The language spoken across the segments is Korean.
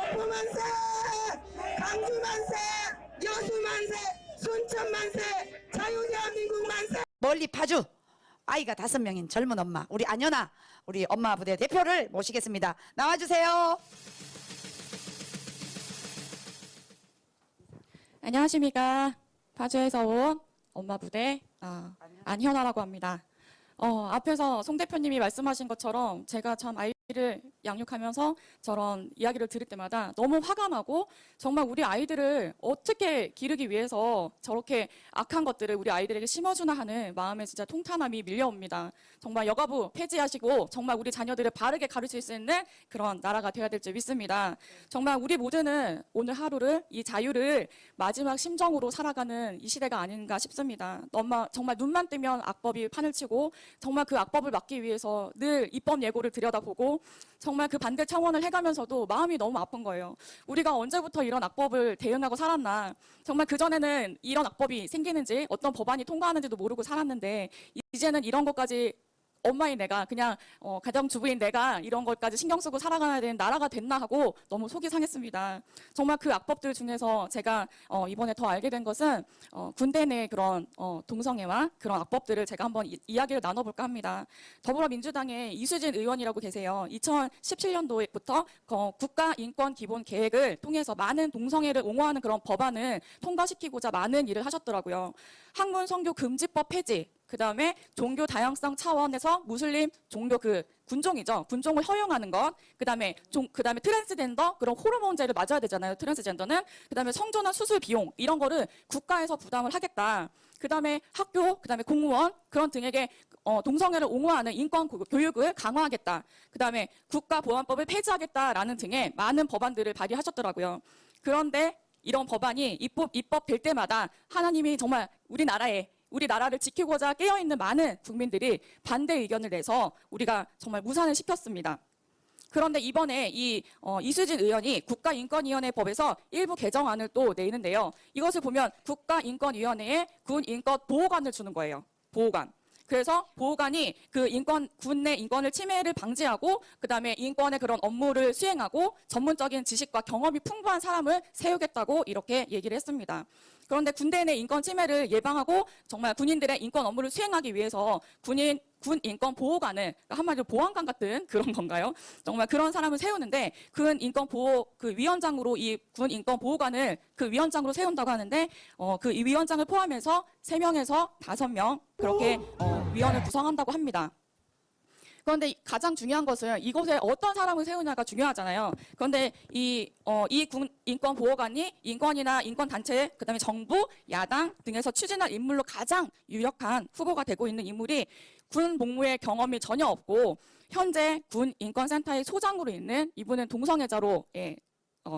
목포 만세, 강주 만세, 여수 만세, 순천 만세, 자유대한민국 만세. 멀리 파주 아이가 5명인 젊은 엄마 우리 안연아 우리 엄마 부대 대표를 모시겠습니다. 나와주세요. 안녕하십니까. 파주에서 온 엄마 부대 안현아라고 합니다. 앞에서 송 대표님이 말씀하신 것처럼 제가 참 아이를 양육하면서 저런 이야기를 들을 때마다 너무 화가 나고 정말 우리 아이들을 어떻게 기르기 위해서 저렇게 악한 것들을 우리 아이들에게 심어주나 하는 마음에 진짜 통탄함이 밀려옵니다. 정말 여가부 폐지하시고 정말 우리 자녀들을 바르게 가르칠 수 있는 그런 나라가 되어야 될 줄 믿습니다. 정말 우리 모두는 오늘 하루를 이 자유를 마지막 심정으로 살아가는 이 시대가 아닌가 싶습니다. 정말 눈만 뜨면 악법이 판을 치고 정말 그 악법을 막기 위해서 늘 입법 예고를 들여다보고 정말 그 반대 청원을 해가면서도 마음이 너무 아픈 거예요. 우리가 언제부터 이런 악법을 대응하고 살았나. 정말 그전에는 이런 악법이 생기는지 어떤 법안이 통과하는지도 모르고 살았는데 이제는 이런 것까지 엄마인 내가 그냥 가정주부인 내가 이런 것까지 신경 쓰고 살아가야 되는 나라가 됐나 하고 너무 속이 상했습니다. 정말 그 악법들 중에서 제가 이번에 더 알게 된 것은 군대 내 그런 동성애와 그런 악법들을 제가 한번 이야기를 나눠볼까 합니다. 더불어민주당의 이수진 의원이라고 계세요. 2017년도부터 국가인권기본계획을 통해서 많은 동성애를 옹호하는 그런 법안을 통과시키고자 많은 일을 하셨더라고요. 학문성교 금지법 폐지, 그다음에 종교 다양성 차원에서 무슬림 종교 군종이죠. 군종을 허용하는 것. 그다음에 트랜스젠더 그런 호르몬제를 맞아야 되잖아요. 트랜스젠더는. 그다음에 성전환 수술 비용 이런 거를 국가에서 부담을 하겠다. 그다음에 학교, 그다음에 공무원 그런 등에게 동성애를 옹호하는 인권 교육을 강화하겠다. 그다음에 국가보안법을 폐지하겠다라는 등의 많은 법안들을 발의하셨더라고요. 그런데 이런 법안이 입법될 때마다 하나님이 정말 우리 나라를 지키고자 깨어있는 많은 국민들이 반대 의견을 내서 우리가 정말 무산을 시켰습니다. 그런데 이번에 이수진 의원이 국가인권위원회 법에서 일부 개정안을 또 내는데요. 이것을 보면 국가인권위원회에 군인권보호관을 주는 거예요. 보호관. 그래서 보호관이 군 내 인권을 침해를 방지하고 그다음에 인권의 그런 업무를 수행하고 전문적인 지식과 경험이 풍부한 사람을 세우겠다고 이렇게 얘기를 했습니다. 그런데 군대 내 인권 침해를 예방하고 정말 군인들의 인권 업무를 수행하기 위해서 군 인권 보호관을 한마디로 보안관 같은 그런 건가요? 정말 그런 사람을 세우는데 군 인권 보호 위원장으로 이 군 인권 보호관을 위원장으로 세운다고 하는데 이 위원장을 포함해서 3명에서 5명 그렇게 위원을 구성한다고 합니다. 그런데 가장 중요한 것은 이곳에 어떤 사람을 세우냐가 중요하잖아요. 그런데 이 군 인권 보호관이 인권이나 인권 단체, 그다음에 정부, 야당 등에서 추진할 인물로 가장 유력한 후보가 되고 있는 인물이 군 복무의 경험이 전혀 없고 현재 군 인권센터의 소장으로 있는 이분은 동성애자로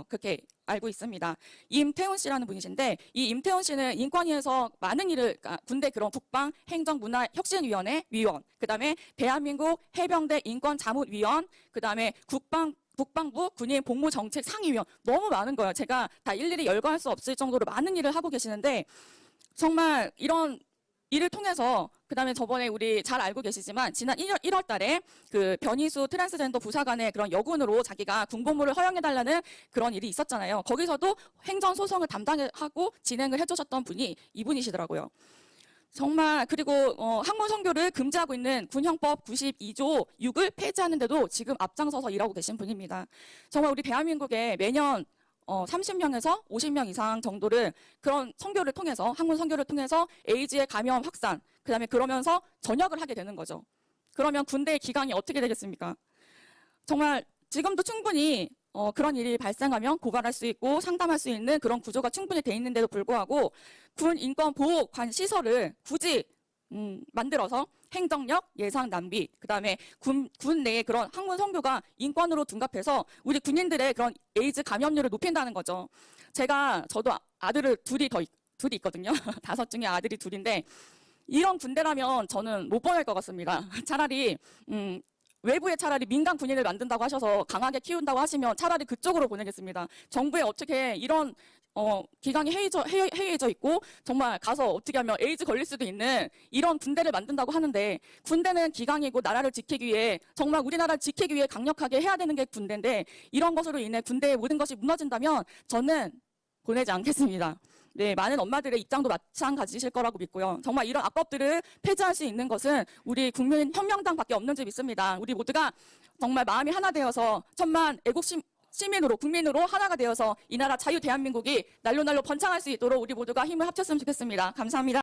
그렇게 알고 있습니다. 임태훈 씨라는 분이신데 이 임태훈 씨는 인권위에서 많은 일을 군대 그런 국방 행정 문화 혁신위원회 위원, 그다음에 대한민국 해병대 인권자문위원, 그다음에 국방부 군인 복무 정책 상위위원 너무 많은 거예요. 제가 다 일일이 열거할 수 없을 정도로 많은 일을 하고 계시는데 정말 이런 이를 통해서 그다음에 저번에 우리 잘 알고 계시지만 지난 1월 달에 변희수 트랜스젠더 부사관의 그런 여군으로 자기가 군복무를 허용해달라는 그런 일이 있었잖아요. 거기서도 행정소송을 담당하고 진행을 해주셨던 분이 이분이시더라고요. 정말 그리고 학문성교를 금지하고 있는 군형법 92조 6을 폐지하는데도 지금 앞장서서 일하고 계신 분입니다. 정말 우리 대한민국에 매년 30명에서 50명 이상 정도를 그런 선교를 통해서 학문 선교를 통해서 에이즈의 감염 확산 그다음에 그러면서 전역을 하게 되는 거죠. 그러면 군대의 기강이 어떻게 되겠습니까? 정말 지금도 충분히 그런 일이 발생하면 고발할 수 있고 상담할 수 있는 그런 구조가 충분히 돼 있는데도 불구하고 군 인권 보호관 시설을 굳이 만들어서 행정력, 예산 낭비, 그다음에 군 내의 그런 학문 선교가 인권으로 둔갑해서 우리 군인들의 그런 에이즈 감염률을 높인다는 거죠. 저도 아들을 둘이 있거든요. 5 중에 아들이 2인데 이런 군대라면 저는 못 보낼 것 같습니다. 차라리 외부에 차라리 민간 군인을 만든다고 하셔서 강하게 키운다고 하시면 차라리 그쪽으로 보내겠습니다. 정부에 어떻게 이런 기강이 해이해져 있고 정말 가서 어떻게 하면 에이즈 걸릴 수도 있는 이런 군대를 만든다고 하는데, 군대는 기강이고 나라를 지키기 위해, 정말 우리나라를 지키기 위해 강력하게 해야 되는 게 군대인데, 이런 것으로 인해 군대의 모든 것이 무너진다면 저는 보내지 않겠습니다. 네, 많은 엄마들의 입장도 마찬가지실 거라고 믿고요. 정말 이런 악법들을 폐지할 수 있는 것은 우리 국민혁명당밖에 없는 줄 믿습니다. 우리 모두가 정말 마음이 하나 되어서 천만 애국 시민으로, 국민으로 하나가 되어서 이 나라 자유 대한민국이 날로 날로 번창할 수 있도록 우리 모두가 힘을 합쳤으면 좋겠습니다. 감사합니다.